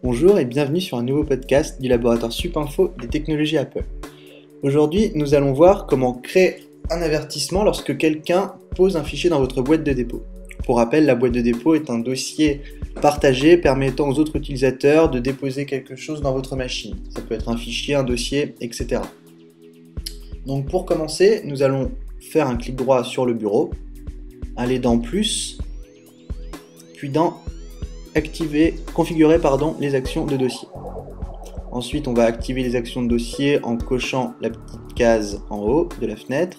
Bonjour et bienvenue sur un nouveau podcast du laboratoire SupInfo des technologies Apple. Aujourd'hui, nous allons voir comment créer un avertissement lorsque quelqu'un pose un fichier dans votre boîte de dépôt. Pour rappel, la boîte de dépôt est un dossier partagé permettant aux autres utilisateurs de déposer quelque chose dans votre machine. Ça peut être un fichier, un dossier, etc. Donc pour commencer, nous allons faire un clic droit sur le bureau, aller dans Plus, puis dans configurer les actions de dossier. Ensuite, on va activer les actions de dossier en cochant la petite case en haut de la fenêtre.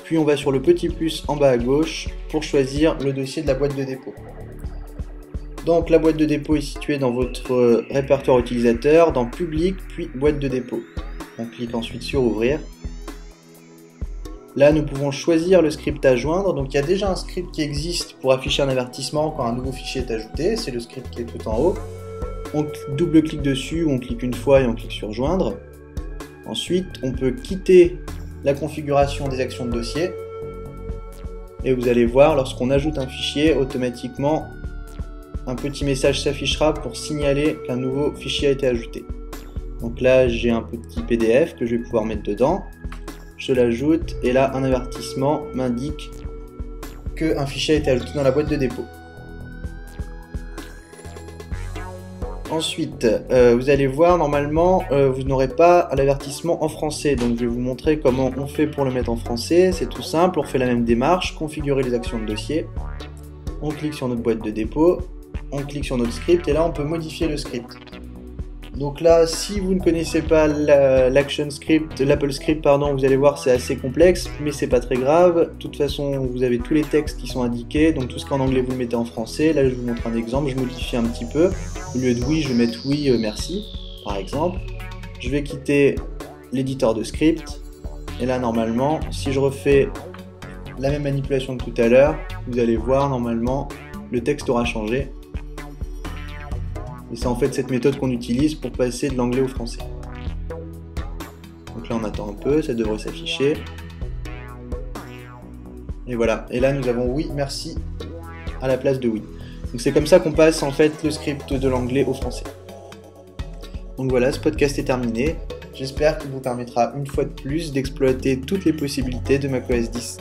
Puis on va sur le petit plus en bas à gauche pour choisir le dossier de la boîte de dépôt. Donc la boîte de dépôt est située dans votre répertoire utilisateur, dans Public, puis boîte de dépôt. On clique ensuite sur Ouvrir. Là, nous pouvons choisir le script à joindre. Donc, il y a déjà un script qui existe pour afficher un avertissement quand un nouveau fichier est ajouté. C'est le script qui est tout en haut. On double-clique dessus, on clique une fois et on clique sur Joindre. Ensuite, on peut quitter la configuration des actions de dossier. Et vous allez voir, lorsqu'on ajoute un fichier, automatiquement, un petit message s'affichera pour signaler qu'un nouveau fichier a été ajouté. Donc là, j'ai un petit PDF que je vais pouvoir mettre dedans. Je l'ajoute et là un avertissement m'indique qu'un fichier a été ajouté dans la boîte de dépôt. Ensuite, vous allez voir, normalement, vous n'aurez pas l'avertissement en français. Donc je vais vous montrer comment on fait pour le mettre en français. C'est tout simple, on fait la même démarche, configurer les actions de dossier. On clique sur notre boîte de dépôt, on clique sur notre script et là on peut modifier le script. Donc là, si vous ne connaissez pas l'Action Script, l'Apple Script, vous allez voir c'est assez complexe, mais c'est pas très grave. De toute façon, vous avez tous les textes qui sont indiqués, donc tout ce qui est en anglais vous le mettez en français. Là, je vous montre un exemple, je modifie un petit peu. Au lieu de oui, je vais mettre oui, merci, par exemple. Je vais quitter l'éditeur de script, et là, normalement, si je refais la même manipulation que tout à l'heure, vous allez voir, normalement, le texte aura changé. Et c'est en fait cette méthode qu'on utilise pour passer de l'anglais au français. Donc là on attend un peu, ça devrait s'afficher. Et voilà, et là nous avons oui, merci à la place de oui. Donc c'est comme ça qu'on passe en fait le script de l'anglais au français. Donc voilà, ce podcast est terminé. J'espère qu'il vous permettra une fois de plus d'exploiter toutes les possibilités de macOS 10.